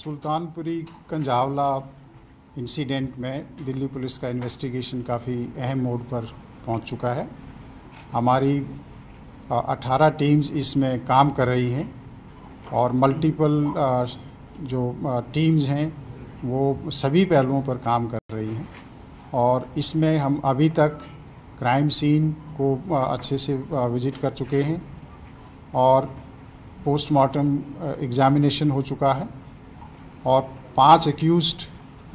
Sultanpuri Kanjhawala incident में Delhi police का investigation काफ़ी अहम मोड़ पर पहुंच चुका है। हमारी 18 टीम्स इसमें काम कर रही हैं और मल्टीपल जो टीम्स हैं वो सभी पहलुओं पर काम कर रही हैं और इसमें हम अभी तक क्राइम सीन को अच्छे से विजिट कर चुके हैं और पोस्टमार्टम एग्जामिनेशन हो चुका है और 5 एक्यूज्ड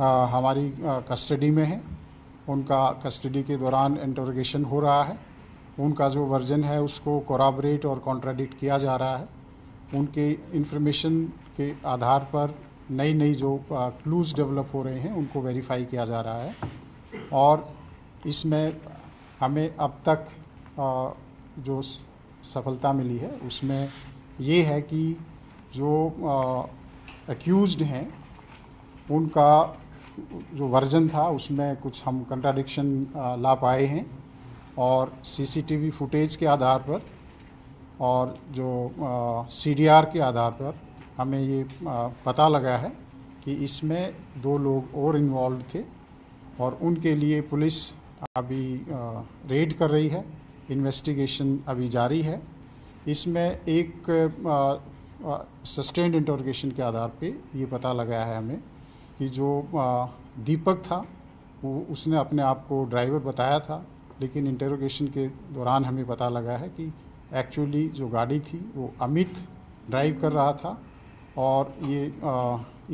हमारी कस्टडी में हैं। उनका कस्टडी के दौरान इंटरोगेशन हो रहा है। उनका जो वर्जन है उसको कोराबरेट और कॉन्ट्राडिक्ट किया जा रहा है। उनके इंफॉर्मेशन के आधार पर नई जो क्लूज डेवलप हो रहे हैं उनको वेरीफाई किया जा रहा है और इसमें हमें अब तक जो सफलता मिली है उसमें ये है कि जो एक्यूज्ड हैं उनका जो वर्जन था उसमें कुछ हम कंट्राडिक्शन ला पाए हैं और सीसीटीवी फुटेज के आधार पर और जो सीडीआर के आधार पर हमें ये पता लगा है कि इसमें 2 लोग और इन्वॉल्व थे और उनके लिए पुलिस अभी रेड कर रही है। इन्वेस्टिगेशन अभी जारी है। इसमें एक सस्टेन्ड इंटरोगेशन के आधार पे ये पता लगा है हमें कि जो दीपक था वो उसने अपने आप को ड्राइवर बताया था, लेकिन इंटरोगेशन के दौरान हमें पता लगा है कि एक्चुअली जो गाड़ी थी वो अमित ड्राइव कर रहा था और ये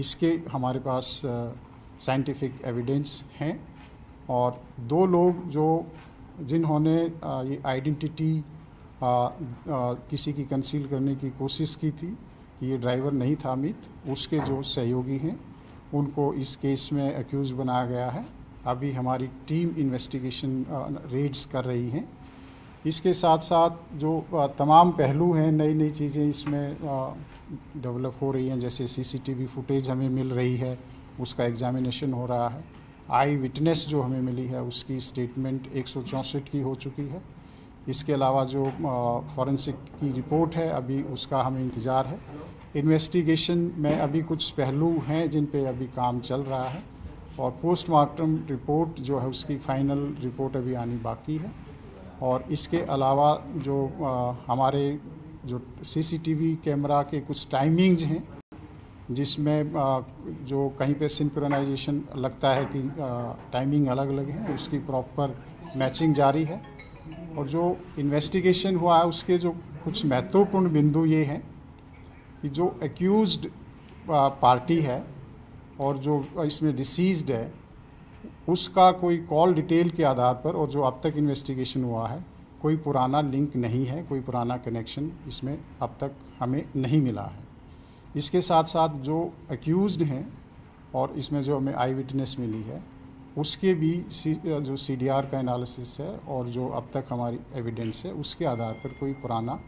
इसके हमारे पास साइंटिफिक एविडेंस हैं और 2 लोग जो जिन्होंने ये आइडेंटिटी किसी की कंसील करने की कोशिश की थी कि ये ड्राइवर नहीं था अमित, उसके जो सहयोगी हैं उनको इस केस में एक्यूज बनाया गया है। अभी हमारी टीम इन्वेस्टिगेशन रेड्स कर रही हैं। इसके साथ साथ जो तमाम पहलू हैं, नई चीज़ें इसमें डेवलप हो रही हैं, जैसे सीसीटीवी फुटेज हमें मिल रही है, उसका एग्जामिनेशन हो रहा है। आई विटनेस जो हमें मिली है उसकी स्टेटमेंट 164 की हो चुकी है। इसके अलावा जो फॉरेंसिक की रिपोर्ट है अभी उसका हमें इंतज़ार है। इन्वेस्टिगेशन में अभी कुछ पहलू हैं जिन पे अभी काम चल रहा है और पोस्टमार्टम रिपोर्ट जो है उसकी फाइनल रिपोर्ट अभी आनी बाकी है और इसके अलावा जो हमारे जो सीसीटीवी कैमरा के कुछ टाइमिंग्स हैं जिसमें जो कहीं पे सिंक्रोनाइजेशन लगता है कि टाइमिंग अलग अलग है, उसकी प्रॉपर मैचिंग जारी है और जो इन्वेस्टिगेशन हुआ है उसके जो कुछ महत्वपूर्ण बिंदु ये हैं कि जो एक्यूज्ड पार्टी है और जो इसमें डिसीज्ड है उसका कोई कॉल डिटेल के आधार पर और जो अब तक इन्वेस्टिगेशन हुआ है कोई पुराना लिंक नहीं है, कोई पुराना कनेक्शन इसमें अब तक हमें नहीं मिला है। इसके साथ साथ जो एक्यूज्ड हैं और इसमें जो हमें आई विटनेस मिली है उसके भी जो सीडीआर का एनालिसिस है और जो अब तक हमारी एविडेंस है उसके आधार पर कोई पुराना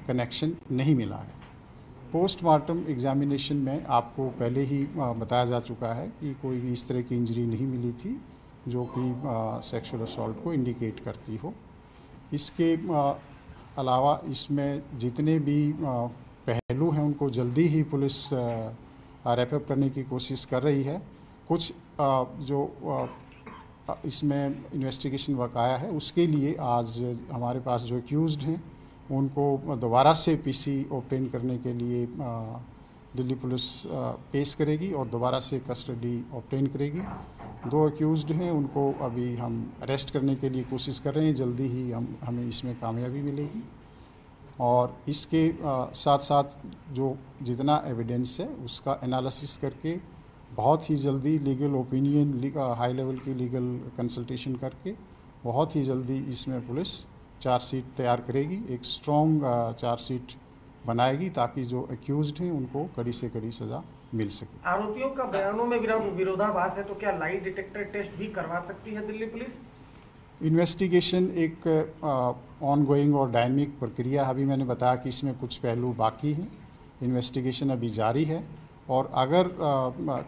कनेक्शन नहीं मिला है। पोस्टमार्टम एग्जामिनेशन में आपको पहले ही बताया जा चुका है कि कोई भी इस तरह की इंजरी नहीं मिली थी जो कि सेक्सुअल असॉल्ट को इंडिकेट करती हो। इसके अलावा इसमें जितने भी पहलू हैं उनको जल्दी ही पुलिस रैप अप करने की कोशिश कर रही है। कुछ जो इसमें इन्वेस्टिगेशन बकाया है उसके लिए आज हमारे पास जो एक्यूज्ड हैं उनको दोबारा से पीसी ऑब्टेन करने के लिए दिल्ली पुलिस पेश करेगी और दोबारा से कस्टडी ऑब्टेन करेगी। 2 एक्यूज्ड हैं उनको अभी हम अरेस्ट करने के लिए कोशिश कर रहे हैं, जल्दी ही हमें इसमें कामयाबी मिलेगी और इसके साथ साथ जो जितना एविडेंस है उसका एनालिसिस करके बहुत ही जल्दी लीगल ओपिनियन हाई लेवल की लीगल कंसल्टेशन करके बहुत ही जल्दी इसमें पुलिस चार्जशीट तैयार करेगी, एक स्ट्रॉन्ग चार्जशीट बनाएगी ताकि जो एक्यूज्ड हैं उनको कड़ी से कड़ी सज़ा मिल सके। आरोपियों का बयानों में विरोधाभास है तो क्या लाई डिटेक्टर टेस्ट भी करवा सकती है दिल्ली पुलिस? इन्वेस्टिगेशन एक ऑनगोइंग और डायनेमिक प्रक्रिया। अभी मैंने बताया कि इसमें कुछ पहलू बाकी हैं। इन्वेस्टिगेशन अभी जारी है और अगर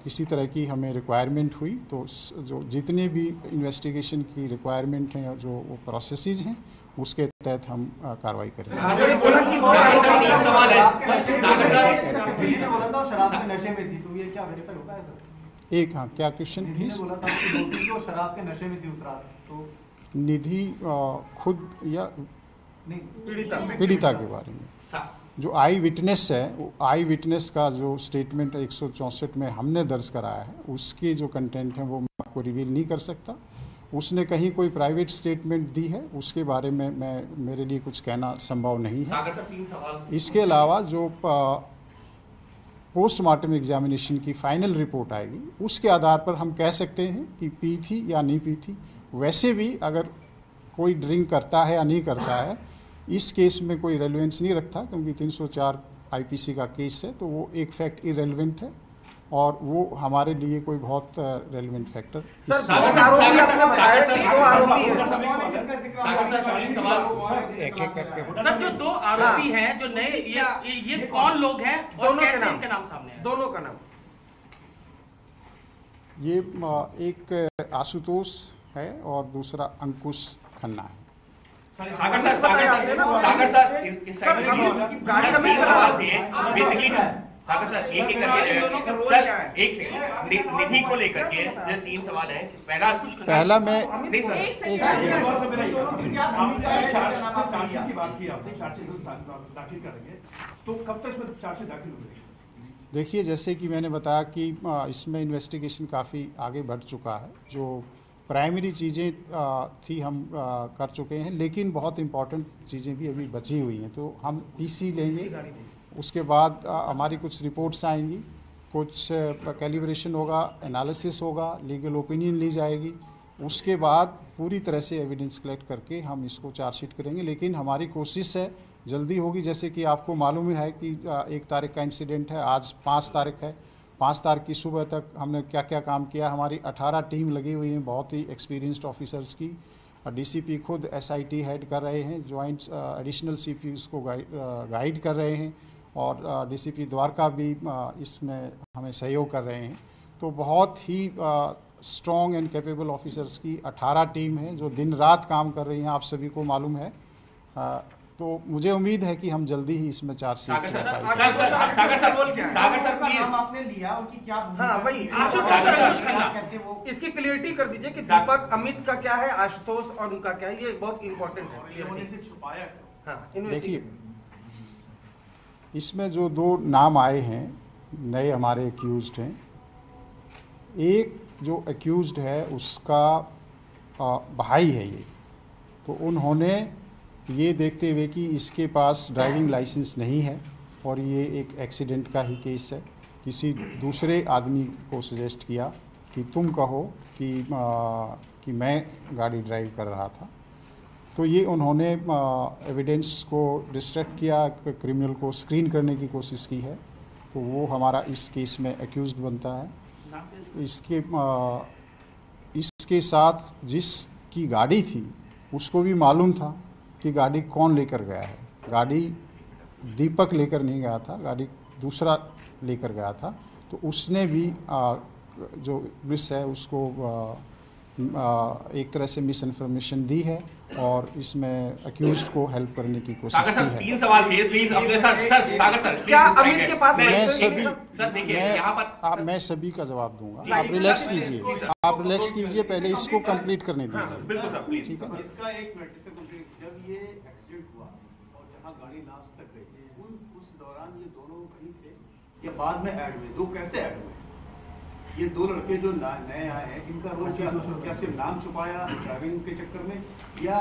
किसी तरह की हमें रिक्वायरमेंट हुई तो जो जितने भी इन्वेस्टिगेशन की रिक्वायरमेंट हैं जो वो प्रोसेसेस हैं उसके तहत हम कार्रवाई करेंगे। आपने बोला कि दो आरोपी बोला था शराब के नशे में थी, तो ये क्या वेरीफाई होगा सर? एक हाँ, क्या क्वेश्चन प्लीज? बोला था कि नौकरी को शराब के नशे में थी उस रात, तो निधि खुद या नहीं पीड़िता के बारे में जो आई विटनेस है, वो आई विटनेस का जो स्टेटमेंट 164 में हमने दर्ज कराया है, उसके जो कंटेंट है वो मैं आपको रिवील नहीं कर सकता। उसने कहीं कोई प्राइवेट स्टेटमेंट दी है, उसके बारे में मेरे लिए कुछ कहना संभव नहीं है। इसके अलावा जो पोस्टमार्टम एग्जामिनेशन की फाइनल रिपोर्ट आएगी, उसके आधार पर हम कह सकते हैं कि पी थी या नहीं पी थी। वैसे भी अगर कोई ड्रिंक करता है या नहीं करता है, इस केस में कोई रेलेवेंस नहीं रखता, क्योंकि 304 आईपीसी का केस है, तो वो एक फैक्ट इरेलीवेंट है और वो हमारे लिए कोई बहुत रेलेवेंट फैक्टर। सर, दो आरोपी आपने बताया कि दो आरोपी हैं। सर, जो दो आरोपी हैं, जो नए, ये कौन लोग हैं और कैसे इनके नाम सामने आए? दोनों का नाम, ये एक आशुतोष है और दूसरा अंकुश खन्ना है। सागर सर, इस सागर एक निधि को लेकर के 3 सवाल है। पहला मैं एक की बात की आपने, चार्जशीट दाखिल करेंगे, तो कब तक इसमें चार्जशीट दाखिल होगी? देखिए, जैसे कि मैंने बताया कि इसमें इन्वेस्टिगेशन काफ़ी आगे बढ़ चुका है। जो प्राइमरी चीज़ें थी हम कर चुके हैं, लेकिन बहुत इम्पॉर्टेंट चीज़ें भी अभी बची हुई हैं, तो हम पीसी लेंगे। उसके बाद हमारी कुछ रिपोर्ट्स आएंगी, कुछ कैलिब्रेशन होगा, एनालिसिस होगा, लीगल ओपिनियन ली जाएगी। उसके बाद पूरी तरह से एविडेंस कलेक्ट करके हम इसको चार्जशीट करेंगे। लेकिन हमारी कोशिश है जल्दी होगी। जैसे कि आपको मालूम है कि 1 तारीख का इंसिडेंट है, आज 5 तारीख है। 5 तारीख की सुबह तक हमने क्या क्या काम किया, हमारी 18 टीम लगी हुई हैं, बहुत ही एक्सपीरियंस्ड ऑफिसर्स की। डीसीपी खुद एसआईटी हेड कर रहे हैं, जॉइंट एडिशनल सीपी उसको गाइड कर रहे हैं, और डीसीपी द्वारका भी इसमें हमें सहयोग कर रहे हैं। तो बहुत ही स्ट्रॉन्ग एंड कैपेबल ऑफिसर्स की 18 टीम है जो दिन रात काम कर रही हैं, आप सभी को मालूम है। तो मुझे उम्मीद है कि हम जल्दी ही इसमें चार्जशीट आपने लिया, उनकी क्या इसकी क्लियरिटी कर दीजिए कि दीपक अमित का क्या है, आशुतोष और उनका क्या है, ये बहुत इंपॉर्टेंट है। छुपाया देखिए, इसमें जो 2 नाम आए हैं नए हमारे एक्यूज्ड हैं, एक जो एक्यूज्ड है उसका भाई है ये। तो उन्होंने ये देखते हुए कि इसके पास ड्राइविंग लाइसेंस नहीं है और ये एक एक्सीडेंट का ही केस है, किसी दूसरे आदमी को सजेस्ट किया कि तुम कहो कि मैं गाड़ी ड्राइव कर रहा था। तो ये उन्होंने एविडेंस को डिस्ट्रैक्ट किया, क्रिमिनल को स्क्रीन करने की कोशिश की है। तो वो हमारा इस केस में एक्यूज्ड बनता है। इसके साथ जिसकी गाड़ी थी उसको भी मालूम था कि गाड़ी कौन लेकर गया है। गाड़ी दीपक लेकर नहीं गया था, गाड़ी दूसरा लेकर गया था। तो उसने भी जो मिस है उसको एक तरह से मिस इन्फॉर्मेशन दी है और इसमें अक्यूज्ड को हेल्प करने की कोशिश की है। 3 सवाल थे, प्लीज अपने सर क्या अमित के पास मैं सभी का जवाब दूंगा। आप रिलैक्स कीजिए, पहले इसको कंप्लीट करने दीजिए। बिल्कुल सर, प्लीज। ठीक है। इसका एक मिनट से जब ये एक्सीडेंट हुआ और जहां गाड़ी लास्ट तक गई, उस दौरान ये दोनों कहीं थे या बाद में ऐड हुए? 2 कैसे ऐड हुए? ये 2 लड़के जो नए आए हैं, इनका रोल क्या सिर्फ नाम छुपाया ड्राइविंग के चक्कर में, या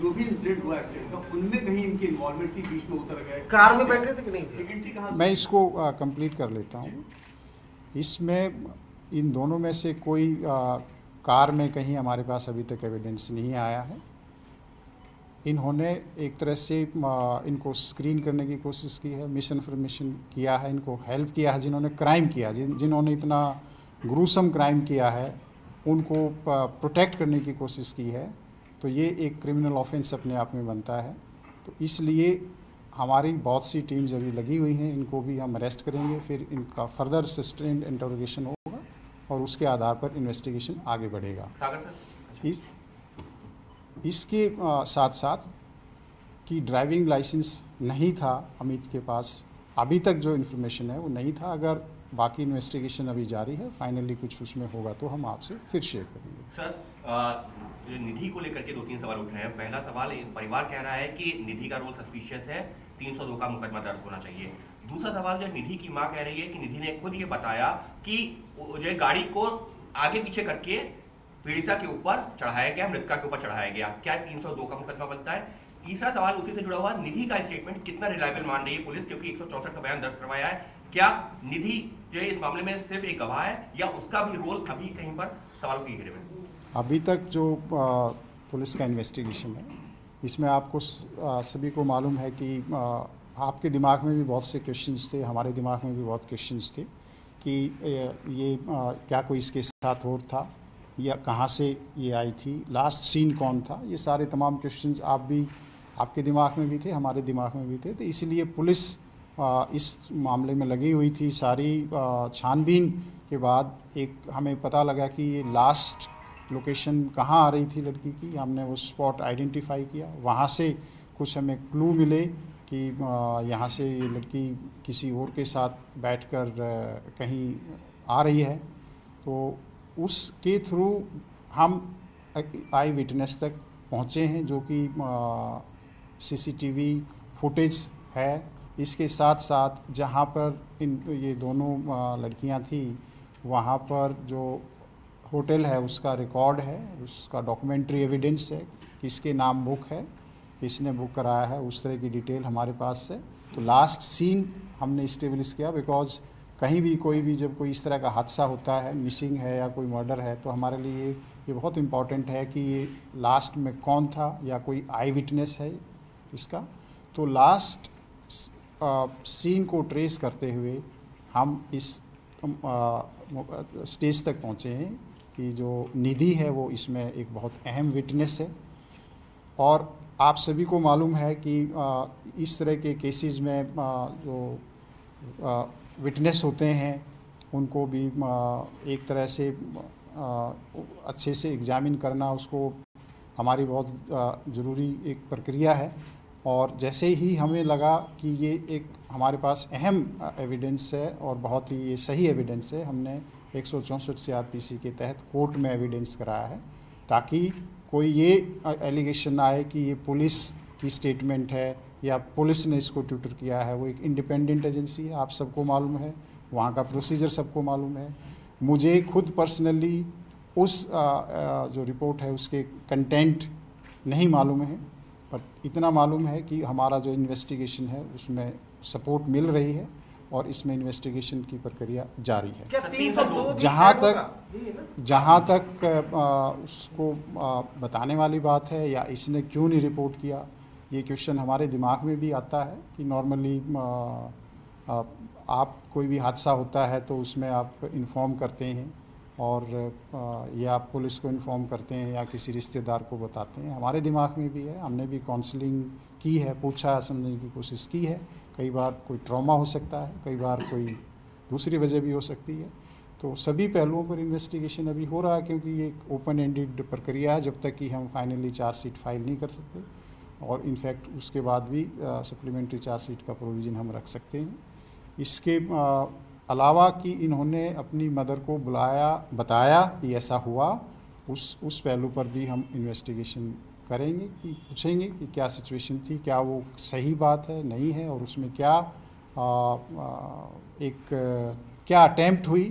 जो भी इंसिडेंट हुआ एक्सीडेंट का उनमें कहीं इनकी इन्वॉल्वमेंट थी, बीच में उतर गए? कार में बैठे थे कि नहीं थे? एंट्री कहां? मैं इसको कंप्लीट कर लेता हूँ। इसमें इन दोनों में से कोई कार में कहीं हमारे पास अभी तक एविडेंस नहीं आया है। इन्होंने एक तरह से इनको स्क्रीन करने की कोशिश की है, मिस इन्फॉर्मेशन किया है, इनको हेल्प किया है। जिन्होंने क्राइम किया, जिन्होंने इतना ग्रूसम क्राइम किया है, उनको प्रोटेक्ट करने की कोशिश की है। तो ये एक क्रिमिनल ऑफेंस अपने आप में बनता है। तो इसलिए हमारी बहुत सी टीम्स अभी लगी हुई हैं, इनको भी हम अरेस्ट करेंगे, फिर इनका फर्दर सस्टेन्ड इंटरोगेशन होगा और उसके आधार पर इन्वेस्टिगेशन आगे बढ़ेगा। इसके साथ साथ कि ड्राइविंग लाइसेंस नहीं था अमित के पास, अभी तक जो इन्फॉर्मेशन है वो नहीं था। अगर बाकी इन्वेस्टिगेशन अभी जारी है, फाइनली कुछ उसमें होगा तो हम आपसे फिर शेयर करेंगे। सर, निधि को लेकर के 2-3 सवाल उठ रहे हैं। पहला सवाल, परिवार कह रहा है कि निधि का रोल सस्पिशियस है, 302 का मुकदमा दर्ज होना चाहिए। दूसरा सवाल, जो निधि की मां कह रही है कि निधि ने खुद ये बताया कि जो गाड़ी को आगे पीछे करके पीड़िता के ऊपर चढ़ाया गया, मृतका के ऊपर चढ़ाया गया, क्या 302 का मुकदमा बनता है? तीसरा सवाल उसी से जुड़ा हुआ, निधि का स्टेटमेंट कितना रिलायबल मान रही है पुलिस, क्योंकि 164 का बयान दर्ज करवाया है। क्या निधि जो है इस मामले में सिर्फ एक गवाह है या उसका भी रोल अभी कहीं पर सवालों की घेरे में? अभी तक जो पुलिस का इन्वेस्टिगेशन है, इसमें आपको सभी को मालूम है कि आपके दिमाग में भी बहुत से क्वेश्चंस थे, हमारे दिमाग में भी बहुत क्वेश्चंस थे कि ये क्या कोई इसके साथ और था या कहाँ से ये आई थी, लास्ट सीन कौन था, ये सारे तमाम क्वेश्चंस आपके दिमाग में भी थे, हमारे दिमाग में भी थे। तो इसलिए पुलिस इस मामले में लगी हुई थी। सारी छानबीन के बाद एक हमें पता लगा कि ये लास्ट लोकेशन कहाँ आ रही थी लड़की की, हमने वो स्पॉट आइडेंटिफाई किया। वहाँ से कुछ हमें क्लू मिले कि यहाँ से ये लड़की किसी और के साथ बैठकर कहीं आ रही है। तो उसके थ्रू हम आई विटनेस तक पहुँचे हैं, जो कि सीसीटीवी फुटेज है। इसके साथ साथ जहाँ पर ये दोनों लड़कियाँ थी, वहाँ पर जो होटल है उसका रिकॉर्ड है, उसका डॉक्यूमेंट्री एविडेंस है, किसके नाम बुक है, किसने बुक कराया है, उस तरह की डिटेल हमारे पास है। तो लास्ट सीन हमने इस्टेब्लिश किया, बिकॉज कहीं भी कोई भी जब कोई इस तरह का हादसा होता है, मिसिंग है या कोई मर्डर है, तो हमारे लिए ये बहुत इम्पॉर्टेंट है कि ये लास्ट में कौन था या कोई आई विटनेस है इसका। तो लास्ट सीन को ट्रेस करते हुए हम इस स्टेज तक पहुँचे हैं कि जो निधि है वो इसमें एक बहुत अहम विटनेस है। और आप सभी को मालूम है कि इस तरह के केसेस में जो विटनेस होते हैं उनको भी एक तरह से अच्छे से एग्जामिन करना, उसको हमारी बहुत ज़रूरी एक प्रक्रिया है। और जैसे ही हमें लगा कि ये एक हमारे पास अहम एविडेंस है और बहुत ही ये सही एविडेंस है, हमने 164 CRPC के तहत कोर्ट में एविडेंस कराया है, ताकि कोई ये एलिगेशन आए कि ये पुलिस की स्टेटमेंट है या पुलिस ने इसको ट्यूटर किया है। वो एक इंडिपेंडेंट एजेंसी है, आप सबको मालूम है, वहाँ का प्रोसीजर सबको मालूम है। मुझे खुद पर्सनली उस जो रिपोर्ट है उसके कंटेंट नहीं मालूम है, पर इतना मालूम है कि हमारा जो इन्वेस्टिगेशन है उसमें सपोर्ट मिल रही है और इसमें इन्वेस्टिगेशन की प्रक्रिया जारी है। जहाँ तक उसको बताने वाली बात है या इसने क्यों नहीं रिपोर्ट किया, ये क्वेश्चन हमारे दिमाग में भी आता है कि नॉर्मली आप कोई भी हादसा होता है तो उसमें आप इन्फॉर्म करते हैं और या आप पुलिस को इन्फॉर्म करते हैं या किसी रिश्तेदार को बताते हैं। हमारे दिमाग में भी है, हमने भी काउंसलिंग की है, पूछा समझने की कोशिश की है। कई बार कोई ट्रॉमा हो सकता है, कई बार कोई दूसरी वजह भी हो सकती है। तो सभी पहलुओं पर इन्वेस्टिगेशन अभी हो रहा है, क्योंकि ये एक ओपन एंडेड प्रक्रिया है जब तक कि हम फाइनली चार्जशीट फाइल नहीं कर सकते। और इनफैक्ट उसके बाद भी सप्लीमेंट्री चार्जशीट का प्रोविज़न हम रख सकते हैं। इसके अलावा कि इन्होंने अपनी मदर को बताया कि ऐसा हुआ, उस पहलू पर भी हम इन्वेस्टिगेशन करेंगे कि पूछेंगे कि क्या सिचुएशन थी, क्या वो सही बात है नहीं है, और उसमें क्या क्या अटेम्प्ट हुई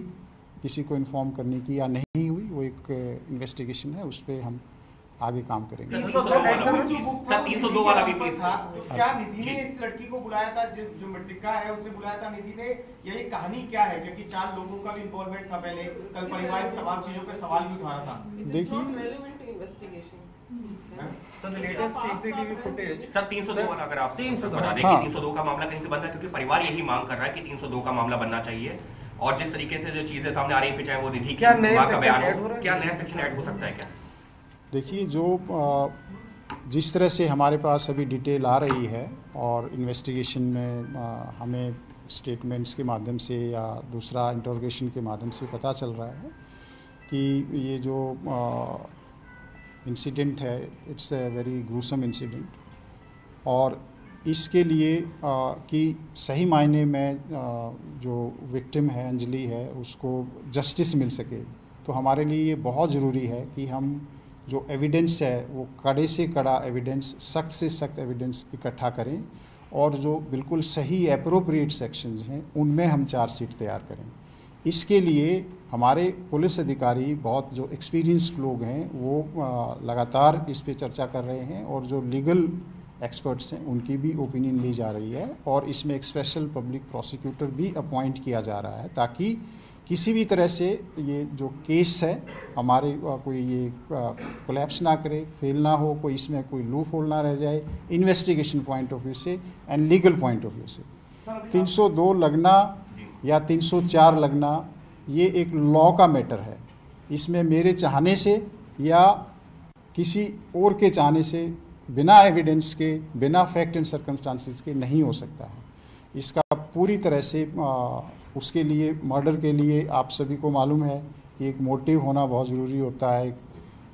किसी को इन्फॉर्म करने की या नहीं हुई। वो एक इन्वेस्टिगेशन है, उस पर हम आगे काम करेंगे। 302 वाला भी था, क्या निधि ने इस लड़की को बुलाया था, जो मृतका है उसे बुलाया था निधि ने, यही कहानी क्या है? क्योंकि 4 लोगों का भी इन्वॉल्वमेंट था पहले, कल परिवार की तमाम चीजों पे सवाल भी उठाया था। देखिए sir latest CCTV footage sir 302 वाला अगर आप 302 बता दें कि 302 का मामला कहीं से बनता है, क्योंकि परिवार यही मांग कर रहा है कि 302 का मामला बनना चाहिए। और जिस तरीके से जो चीजें सामने आ रही है, चाहे वो निधि की मां का बयान हो, क्या नया सेक्शन ऐड हो सकता है क्या? देखिए, जो जिस तरह से हमारे पास अभी डिटेल आ रही है और इन्वेस्टिगेशन में हमें स्टेटमेंट्स के माध्यम से या दूसरा इंटरोगेशन के माध्यम से पता चल रहा है कि ये जो इंसिडेंट है, it's a very gruesome incident, और इसके लिए कि सही मायने में जो विक्टिम है अंजलि है उसको जस्टिस मिल सके, तो हमारे लिए ये बहुत ज़रूरी है कि हम जो एविडेंस है वो कड़े से कड़ा एविडेंस, सख्त से सख्त एविडेंस इकट्ठा करें, और जो बिल्कुल सही एप्रोप्रिएट सेक्शंस हैं उनमें हम चार्जशीट तैयार करें। इसके लिए हमारे पुलिस अधिकारी, बहुत जो एक्सपीरियंस्ड लोग हैं, वो लगातार इस पे चर्चा कर रहे हैं, और जो लीगल एक्सपर्ट्स हैं उनकी भी ओपिनियन ली जा रही है, और इसमें एक स्पेशल पब्लिक प्रोसिक्यूटर भी अपॉइंट किया जा रहा है, ताकि किसी भी तरह से ये जो केस है हमारे कोई ये कोलैप्स ना करे, फेल ना हो, कोई इसमें कोई लूप होल ना रह जाए, इन्वेस्टिगेशन पॉइंट ऑफ व्यू से and legal point of view से। 302 लगना या 304 लगना ये एक लॉ का मैटर है, इसमें मेरे चाहने से या किसी और के चाहने से, बिना एविडेंस के, बिना फैक्ट एंड सर्कमस्टांसेस के नहीं हो सकता है। इसका पूरी तरह से उसके लिए, मर्डर के लिए आप सभी को मालूम है कि एक मोटिव होना बहुत ज़रूरी होता है,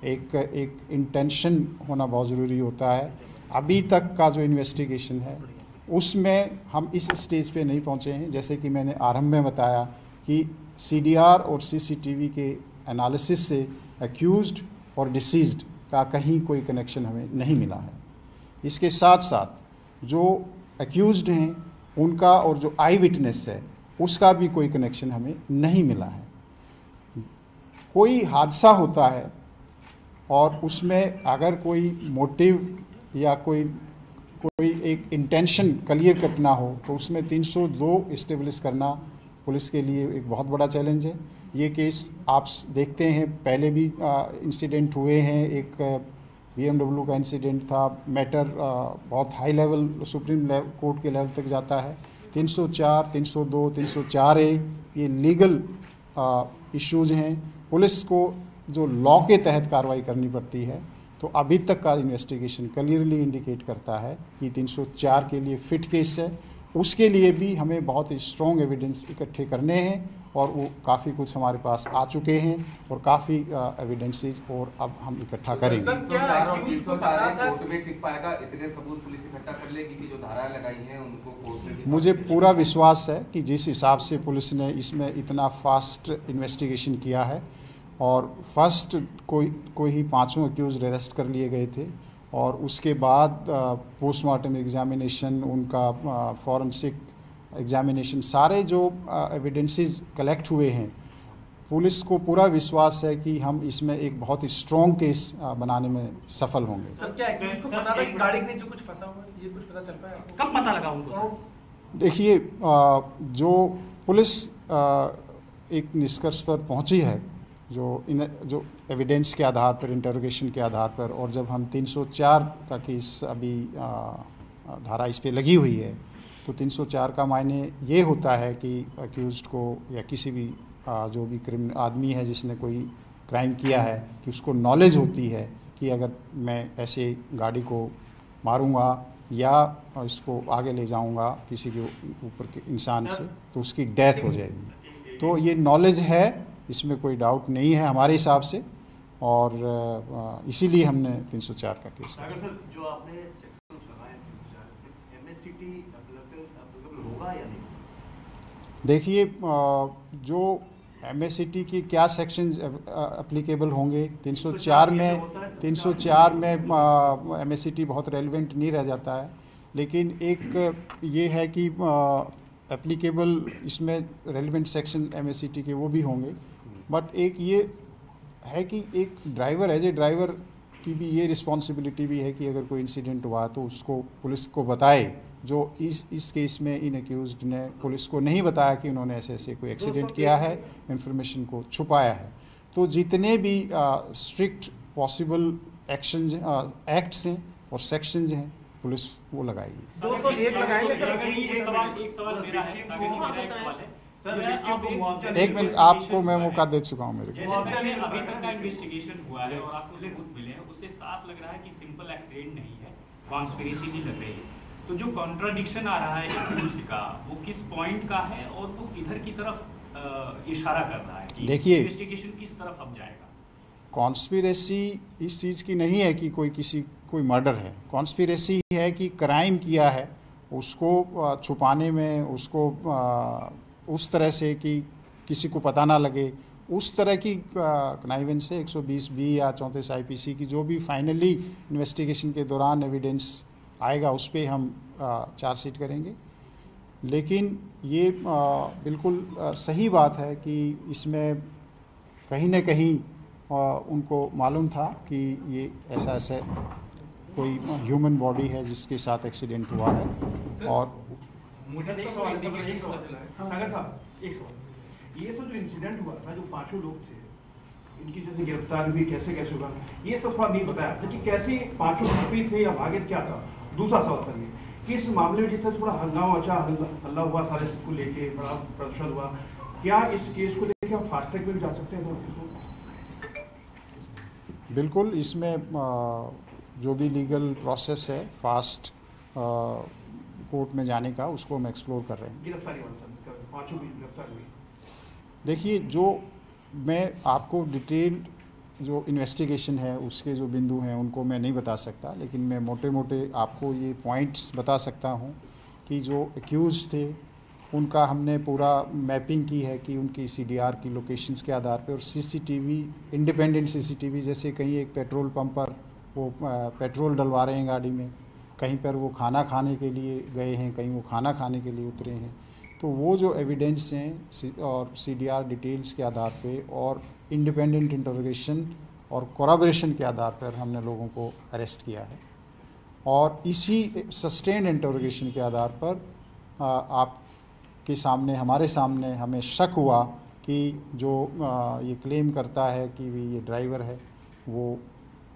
एक इंटेंशन होना बहुत ज़रूरी होता है। अभी तक का जो इन्वेस्टिगेशन है उसमें हम इस स्टेज पे नहीं पहुंचे हैं। जैसे कि मैंने आरंभ में बताया कि सीडीआर और सीसीटीवी के एनालिसिस से एक्यूज्ड और डिसीज्ड का कहीं कोई कनेक्शन हमें नहीं मिला है। इसके साथ साथ जो एक्यूज्ड हैं उनका और जो आई विटनेस है उसका भी कोई कनेक्शन हमें नहीं मिला है। कोई हादसा होता है और उसमें अगर कोई मोटिव या कोई एक इंटेंशन क्लियर कट ना हो तो उसमें 302 इस्टेब्लिश करना पुलिस के लिए एक बहुत बड़ा चैलेंज है। ये केस आप देखते हैं, पहले भी इंसिडेंट हुए हैं, एक BMW का इंसिडेंट था, मैटर बहुत हाई लेवल सुप्रीम कोर्ट के लेवल तक जाता है। 304, 302, 304A ये लीगल इश्यूज हैं, पुलिस को जो लॉ के तहत कार्रवाई करनी पड़ती है। तो अभी तक का इन्वेस्टिगेशन क्लियरली इंडिकेट करता है कि 304 के लिए फिट केस है। उसके लिए भी हमें बहुत ही स्ट्रॉन्ग एविडेंस इकट्ठे करने हैं, और वो काफ़ी कुछ हमारे पास आ चुके हैं, और काफ़ी एविडेंसेस और अब हम इकट्ठा करेंगे। कोर्ट में टिक पाएगा, इतने सबूत पुलिस इकट्ठा कर लेगी कि जो धाराएं लगाई हैं उनको कोर्ट में। मुझे पूरा विश्वास है कि जिस हिसाब से पुलिस ने इसमें इतना फास्ट इन्वेस्टिगेशन किया है, और फर्स्ट कोई ही 5 एक्यूज अरेस्ट कर लिए गए थे, और उसके बाद पोस्टमार्टम एग्जामिनेशन, उनका फॉरेंसिक एग्जामिनेशन, सारे जो एविडेंसेस कलेक्ट हुए हैं, पुलिस को पूरा विश्वास है कि हम इसमें एक बहुत ही स्ट्रॉन्ग केस बनाने में सफल होंगे। सर, क्या एक्यूज को पता था कि गाड़ी के नीचे कुछ फंसा हुआ है? ये कुछ पता चल पाया? कब पता लगा उनको? देखिए, जो पुलिस एक निष्कर्ष पर पहुंची है, जो एविडेंस के आधार पर, इंटरोगेशन के आधार पर, और जब हम 304 का केस अभी धारा इस पे लगी हुई है, तो 304 का मायने ये होता है कि अक्यूज्ड को या किसी भी जो भी क्रिमिनल आदमी है जिसने कोई क्राइम किया है, कि उसको नॉलेज होती है कि अगर मैं ऐसे गाड़ी को मारूंगा या इसको आगे ले जाऊंगा किसी के ऊपर के इंसान से, तो उसकी डेथ हो जाएगी। तो ये नॉलेज है, इसमें कोई डाउट नहीं है हमारे हिसाब से, और इसीलिए हमने 304 का केस किया। सर, जो आपने सेक्शंस लगाए हैं, MSCT एप्लीकेबल होगा या नहीं? देखिए, जो MSCT की क्या सेक्शन एप्लीकेबल होंगे, 304 में MSCT बहुत रेलिवेंट नहीं रह जाता है, लेकिन एक ये है कि एप्लीकेबल इसमें रेलिवेंट सेक्शन MSCT के वो भी होंगे। बट एक ये है कि एक ड्राइवर, एज ए ड्राइवर की भी ये रिस्पॉन्सिबिलिटी भी है कि अगर कोई इंसिडेंट हुआ तो उसको पुलिस को बताए। जो इस केस में इन एक्यूज्ड ने पुलिस को नहीं बताया कि उन्होंने ऐसे कोई एक्सीडेंट किया है, इंफॉर्मेशन को छुपाया है। तो जितने भी स्ट्रिक्ट पॉसिबल एक्शंस, एक्ट्स हैं और सेक्शंस हैं, पुलिस वो लगाएगी। 201 लगाएंगे सर। एक सवाल मेरा है सर, एक मिनट, आपको मैं मौका दे चुका हूँ मेरे को। अभी तक का इन्वेस्टिगेशन हुआ है और आपको सबूत मिले हैं, उससे साफ लग रहा है कि सिंपल एक्सीडेंट नहीं है, कॉन्स्पिरेसी भी लग रही है। तो जो कॉन्ट्राडिक्शन आ रहा है एक्यूज्ड का, वो किस पॉइंट का है और वो किधर की तरफ इशारा कर रहा है कि देखिए, इन्वेस्टिगेशन किस तरफ अब जाएगा? कॉन्स्पिरेसी इस चीज़ की नहीं है कि कोई मर्डर है। कॉन्स्पिरेसी है कि क्राइम किया है उसको छुपाने में, उसको उस तरह से कि किसी को पता ना लगे, उस तरह की कनाइवेंस से 120B या 34 IPC की जो भी फाइनली इन्वेस्टिगेशन के दौरान एविडेंस आएगा उस पर हम चार्जशीट करेंगे। लेकिन ये बिल्कुल सही बात है कि इसमें कहीं न कहीं उनको मालूम था कि ये ऐसा कोई ह्यूमन बॉडी है जिसके साथ एक्सीडेंट हुआ है। और मुझे एक सवाल सागर साहब, एक सवाल, ये तो जो इंसिडेंट हुआ था, जो 5 लोग थे, इनकी जैसे गिरफ्तारी हुई, कैसे हुआ, ये सब थोड़ा नहीं बताया, लेकिन कैसे 5 छुपी थे या भागे, क्या था? दूसरा सवाल सर, ये कि इस मामले में जिस तरह से बड़ा हंगामा मचा, हल्ला हुआ, सारे को लेके बड़ा प्रदर्शन हुआ, क्या इस केस को लेकर हम फास्ट ट्रैक में जा सकते हैं? बिल्कुल, इसमें जो भी लीगल प्रोसेस है फास्ट कोर्ट में जाने का, उसको हम एक्सप्लोर कर रहे हैं। गिरफ्तारी वाला 5 भी गिरफ्तार हुई। देखिए, जो मैं आपको डिटेल जो इन्वेस्टिगेशन है उसके जो बिंदु हैं उनको मैं नहीं बता सकता, लेकिन मैं मोटे मोटे आपको ये पॉइंट्स बता सकता हूँ कि जो एक्यूज थे उनका हमने पूरा मैपिंग की है कि उनकी CDR की लोकेशंस के आधार पर, और CCTV, इंडिपेंडेंट CCTV, जैसे कहीं एक पेट्रोल पंप पर वो पेट्रोल डलवा रहे हैं गाड़ी में, कहीं पर वो खाना खाने के लिए गए हैं, कहीं वो खाना खाने के लिए उतरे हैं, तो वो जो एविडेंस हैं और CDR डिटेल्स के आधार पे और इंडिपेंडेंट इंटरोगेशन और कोराबोरेशन के आधार पर हमने लोगों को अरेस्ट किया है। और इसी सस्टेन्ड इंटरोगेशन के आधार पर आपके सामने, हमारे सामने हमें शक हुआ कि जो ये क्लेम करता है कि ये ड्राइवर है, वो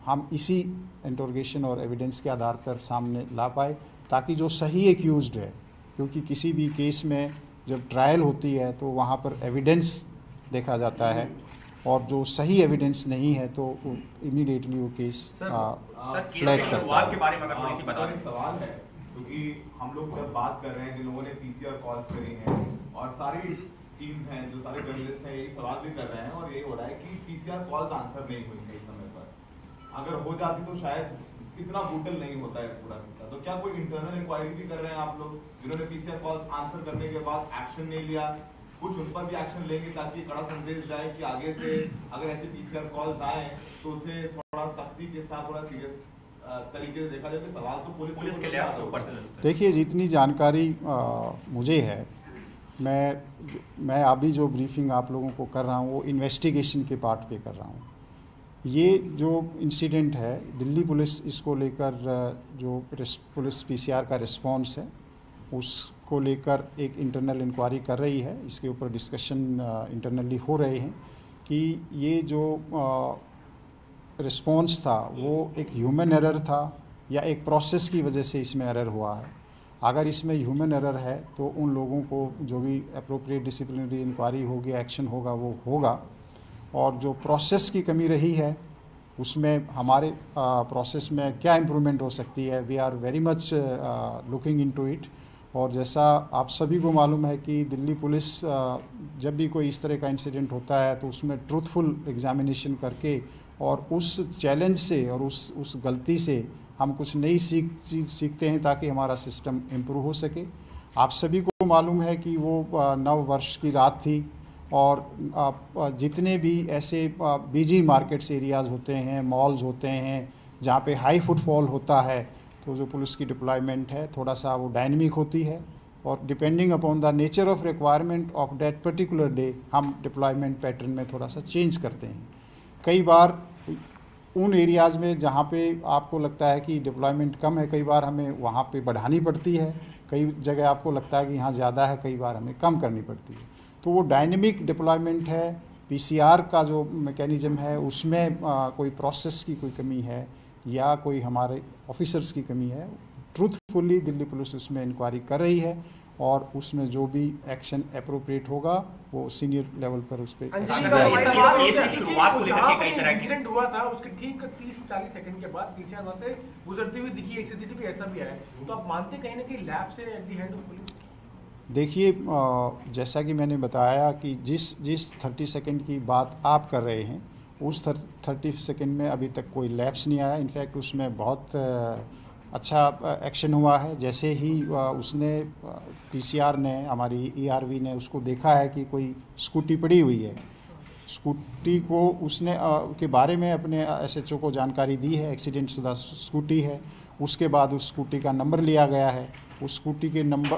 हम इसी इंटरोगेशन और एविडेंस के आधार पर सामने ला पाए, ताकि जो सही एक्यूज्ड है, क्योंकि किसी भी केस में जब ट्रायल होती है तो वहाँ पर एविडेंस देखा जाता है, और जो सही एविडेंस नहीं है तो इमीडिएटली वो केस फ्लैग करता है। के बारे में अगर थोड़ी सी बता दें। सवाल है, क्योंकि हम लोग जब बात कर रहे हैं, जिन लोगों ने PCR कॉल्स करी हैं और सारी टीम्स हैं, जो सारे जर्नलिस्ट हैं, यही सवाल भी कर रहे हैं, और यही हो रहा है कि PCR कॉल्स आंसर नहीं हुई सही समय पर। अगर हो जाती तो शायद इतना ब्रूटल नहीं होता है पूरा किस्सा। तो क्या कोई इंटरनल इंक्वायरी भी कर रहे हैं आप लोग, जिन्होंने PCR कॉल्स आंसर करने के बाद एक्शन नहीं लिया, कुछ उन पर भी एक्शन लेंगे ताकि कड़ा संदेश जाए कि आगे से अगर ऐसे PCR कॉल्स आए तो उसे थोड़ा सख्ती के साथ, थोड़ा सीरियस तरीके से देखा जाए? कि सवाल तो पुलिस के लिहाज से ऊपर से। देखिए, जितनी जानकारी मुझे है, मैं अभी जो ब्रीफिंग आप लोगों को कर रहा हूँ वो इन्वेस्टिगेशन के पार्ट पे कर रहा हूँ। ये जो इंसिडेंट है, दिल्ली पुलिस इसको लेकर जो पुलिस PCR का रिस्पांस है उसको लेकर एक इंटरनल इंक्वायरी कर रही है। इसके ऊपर डिस्कशन इंटरनली हो रहे हैं कि ये जो रिस्पांस था वो एक ह्यूमन एरर था या एक प्रोसेस की वजह से इसमें एरर हुआ है। अगर इसमें ह्यूमन एरर है तो उन लोगों को जो भी अप्रोप्रिएट डिसिप्लिनरी इंक्वायरी होगी, एक्शन होगा, वो होगा। और जो प्रोसेस की कमी रही है उसमें हमारे प्रोसेस में क्या इम्प्रूवमेंट हो सकती है, we are very much looking into it. और जैसा आप सभी को मालूम है कि दिल्ली पुलिस जब भी कोई इस तरह का इंसिडेंट होता है तो उसमें ट्रूथफुल एग्जामिनेशन करके और उस चैलेंज से और उस गलती से हम कुछ नई चीज़ सीखते हैं ताकि हमारा सिस्टम इम्प्रूव हो सके। आप सभी को मालूम है कि वो नव वर्ष की रात थी और जितने भी ऐसे बिजी मार्केट्स एरियाज़ होते हैं, मॉल्स होते हैं, जहाँ पे हाई फुटफॉल होता है, तो जो पुलिस की डिप्लॉयमेंट है थोड़ा सा वो डायनेमिक होती है और depending upon the nature of requirement of that particular day हम डिप्लॉयमेंट पैटर्न में थोड़ा सा चेंज करते हैं। कई बार उन एरियाज़ में जहाँ पे आपको लगता है कि डिप्लॉयमेंट कम है, कई बार हमें वहाँ पे बढ़ानी पड़ती है। कई जगह आपको लगता है कि यहाँ ज़्यादा है, कई बार हमें कम करनी पड़ती है। तो वो डायनेमिक डिप्लॉयमेंट है। PCR का जो मैकेनिज्म है उसमें कोई प्रोसेस की कोई कमी है या कोई हमारे ऑफिसर्स की कमी है, ट्रूथफुली दिल्ली पुलिस उसमें इंक्वायरी कर रही है और उसमें जो भी एक्शन अप्रोप्रिएट होगा वो सीनियर लेवल पर उस पर शुरुआत को लेकर के कई तरह के इंसिडेंट हुआ था, उसके ठीक 30-40 सेकंड के बाद PCR वहां से गुजरती हुई दिखी, एक CCTV ऐसा भी आया। तो आप मानते कहीं ना कहीं लैब से at the hand of police? देखिए, जैसा कि मैंने बताया कि जिस 30 सेकंड की बात आप कर रहे हैं उस 30 सेकेंड में अभी तक कोई लैप्स नहीं आया। इनफैक्ट उसमें बहुत अच्छा एक्शन हुआ है। जैसे ही उसने पीसीआर ने, हमारी ईआरवी ने उसको देखा है कि कोई स्कूटी पड़ी हुई है, स्कूटी को उसने के बारे में अपने एसएचओ को जानकारी दी है, एक्सीडेंट शुदा स्कूटी है। उसके बाद उस स्कूटी का नंबर लिया गया है। उस स्कूटी के नंबर,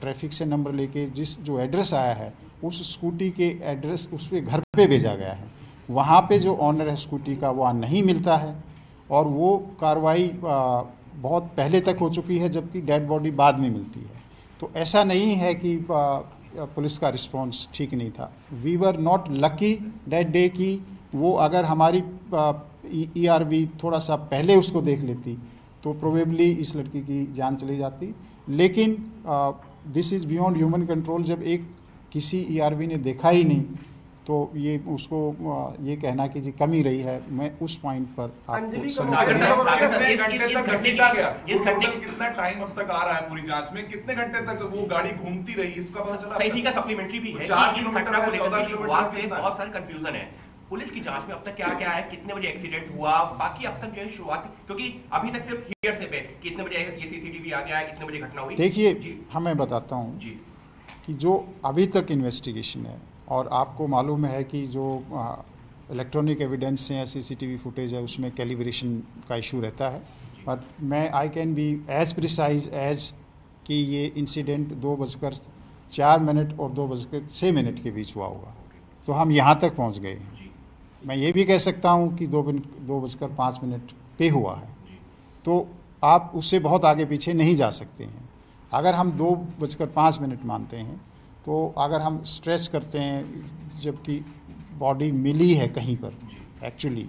ट्रैफिक से नंबर लेके जो एड्रेस आया है, उस स्कूटी के एड्रेस उस पे घर पे भेजा गया है। वहाँ पे जो ऑनर है स्कूटी का वहाँ नहीं मिलता है, और वो कार्रवाई बहुत पहले तक हो चुकी है, जबकि डेड बॉडी बाद में मिलती है। तो ऐसा नहीं है कि पुलिस का रिस्पांस ठीक नहीं था। We were not lucky that day कि वो अगर हमारी ईआरवी थोड़ा सा पहले उसको देख लेती तो प्रोबेबली इस लड़की की जान चली जाती। लेकिन this is beyond human control. जब एक किसी ईआरवी ने देखा ही नहीं तो ये उसको ये कहना कि जी कमी रही है, मैं उस पॉइंट पर आपको कितना टाइम अब तक आ रहा है पूरी जांच में, कितने घंटे तक वो गाड़ी घूमती रही, इसका पता चला? सही का सप्लीमेंटरी भी है। 4 किलोमीटर को लेकर शुरुआत से बहुत सारे कंफ्यूजन है। पुलिस की जांच में अब तक क्या क्या है, कितने बजे एक्सीडेंट हुआ, बाकी अब तक जो है शुरुआत, क्योंकि अभी तक सिर्फ हियर से पे कितने बजे ये सीसीटीवी आ गया है, कितने बजे घटना हुई। देखिए, हमें बताता हूँ जी कि जो अभी तक इन्वेस्टिगेशन है, और आपको मालूम है कि जो इलेक्ट्रॉनिक एविडेंस है, सीसीटीवी फुटेज है, उसमें कैलिब्रेशन का इशू रहता है। बट मैं I can be as precise as कि ये इंसिडेंट 2:04 और 2:06 के बीच हुआ होगा। तो हम यहाँ तक पहुँच गए हैं। मैं ये भी कह सकता हूँ कि 2:05 पे हुआ है। तो आप उससे बहुत आगे पीछे नहीं जा सकते हैं। अगर हम 2:05 मानते हैं, तो अगर हम स्ट्रेच करते हैं जबकि बॉडी मिली है कहीं पर एक्चुअली,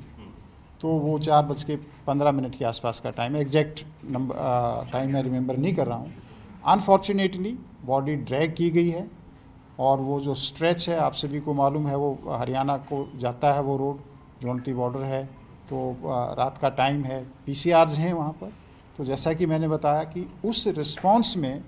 तो वो 4:15 के आसपास का टाइम है। एग्जैक्ट नंबर टाइम मैं रिमेंबर नहीं कर रहा हूँ। अनफॉर्चुनेटली बॉडी ड्रैग की गई है, और वो जो स्ट्रेच है आप सभी को मालूम है, वो हरियाणा को जाता है, वो रोड जोनती बॉर्डर है। तो रात का टाइम है, पीसीआर्स हैं वहाँ पर। तो जैसा कि मैंने बताया कि उस रिस्पॉन्स में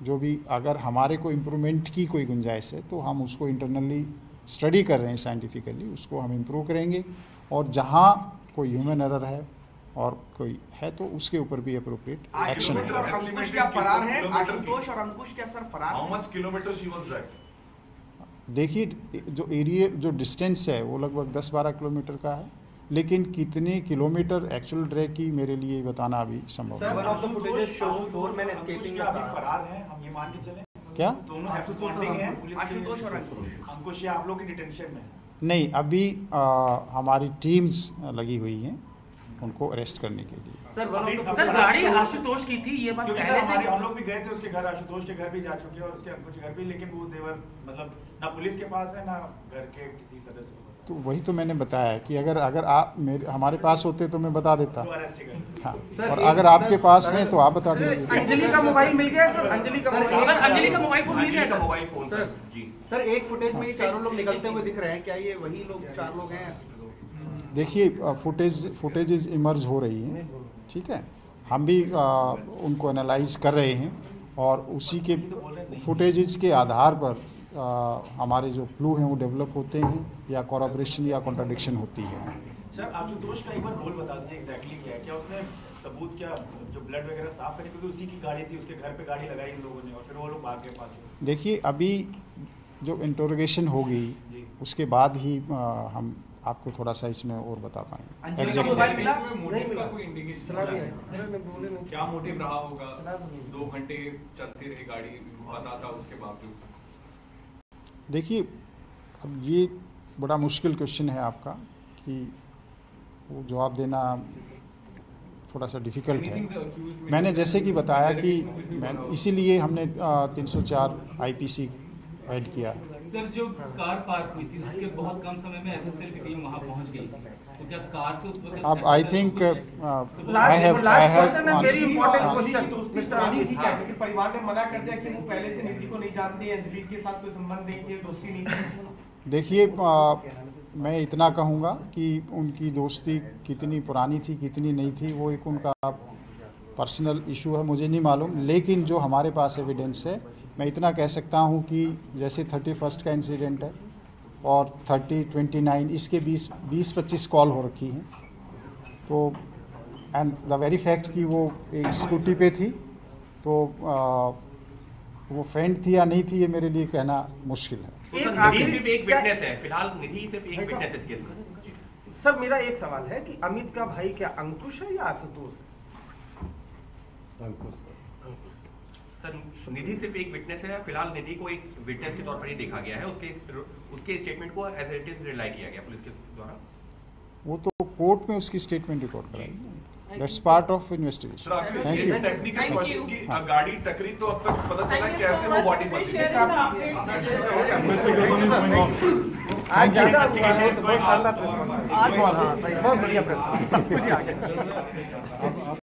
जो भी अगर हमारे को इम्प्रूवमेंट की कोई गुंजाइश है, तो हम उसको इंटरनली स्टडी कर रहे हैं साइंटिफिकली, उसको हम इम्प्रूव करेंगे। और जहाँ कोई ह्यूमन एरर है और कोई है तो उसके ऊपर भी अप्रोप्रिएट एक्शन है। अंकुश क्या फरार है? आशुतोष और अंकुश क्या सर फरार? How much kilometre she was driving? देखिए, जो एरिया, जो डिस्टेंस है वो लगभग 10-12 किलोमीटर का है, लेकिन कितने किलोमीटर एक्चुअल ड्रैग की मेरे लिए बताना अभी संभव नहीं। फरार हैं, हम ये मान के चलें? क्या दोनों हैं, आशुतोष और अंकुश आप लोग की डिटेंशन में? नहीं, अभी हमारी टीम्स लगी हुई हैं उनको अरेस्ट करने के लिए। सर गाड़ी आशुतोष की थी, ये बात पहले से हम लोग भी गए थे उसके घर, आशुतोष के घर भी जा चुके हैं और उसके अंकुश के घर भी, लेकिन वो देवर मतलब ना पुलिस के पास है ना घर के किसी सदस्य को। तो वही तो मैंने बताया कि अगर आप हमारे पास होते तो मैं बता देता। हाँ, और अगर आपके पास है तो आप बता दीजिए। अंजलि का मोबाइल मिल गया सर? अंजलि का मोबाइल फोन मिल गया मोबाइल फोन सर जी। सर एक फुटेज में ये चारों लोग निकलते हुए दिख रहे हैं, क्या ये वही लोग 4 लोग हैं? देखिए, फुटेजेस इमर्ज हो रही हैं, ठीक है। हम भी उनको एनालाइज कर रहे हैं, और उसी के फुटेजेस के आधार पर हमारे जो क्लू हैं वो डेवलप होते हैं, या कॉरपोरेशन या कॉन्ट्राडिक्शन होती है। सर आशुतोष का एक बार रोल बता दीजिए एग्जैक्टली क्या है? क्या उसने सबूत, क्या जो ब्लड वगैरह साफ करे, क्योंकि उसी की गाड़ी थी, उसके घर पे गाड़ी लगाई इन लोगों ने और फिर वो लोग भाग गए पाछे। देखिए, अभी जो इंटरोगेशन होगी उसके बाद ही हम आपको थोड़ा सा इसमें और बता पाएंगे। क्या मोटिव रहा होगा? 2 घंटे चलती रही गाड़ी, पता था उसके बावजूद? देखिए, अब ये बड़ा मुश्किल क्वेश्चन है आपका कि वो जवाब देना थोड़ा सा डिफ़िकल्ट है। मैंने जैसे कि बताया कि इसीलिए हमने 304 आईपीसी ऐड किया। सर, जो कार पार्क हुई थी उसके बहुत कम समय में एफएसएल की टीम वहां पहुंच गई, तो क्या कार से उस वक्त अब I think I have very important question mister Aditya, लेकिन परिवार ने मना कर दिया कि वो पहले से निधि को नहीं जानते, अंजलि के साथ कोई संबंध नहीं थे, दोस्ती नहीं थी। देखिए, मैं इतना कहूँगा कि उनकी दोस्ती कितनी पुरानी थी कितनी नहीं थी वो एक उनका पर्सनल इशू है, मुझे नहीं मालूम। लेकिन जो हमारे पास एविडेंस है, मैं इतना कह सकता हूँ कि जैसे 31 का इंसिडेंट है, और 30, 29 इसके 20-25 कॉल हो रखी हैं। तो एंड द वेरी फैक्ट कि वो एक स्कूटी पे थी, तो वो फ्रेंड थी या नहीं थी, ये मेरे लिए कहना मुश्किल है। निधि सिर्फ एक विटनेस है फिलहाल, निधि सिर्फ एक विटनेस है इस केस में। सर मेरा एक सवाल है कि अमित का भाई क्या अंकुश है या आशुतोष है? सर निधि सिर्फ एक विटनेस है फिलहाल, निधि को एक विटनेस के तौर पर ही देखा गया है, उसके स्टेटमेंट को एज इट इज रिलाई किया गया पुलिस के द्वारा। वो तो कोर्ट में उसकी स्टेटमेंट रिकॉर्ड कराएगी, that's part of investigation. Thank you. Technical question की गाड़ी टकरी तो अब तक पता चला कैसे वो बॉडी फंसी। आज ज्यादा बहुत शानदार, बहुत बढ़िया प्रश्न, कुछ आगे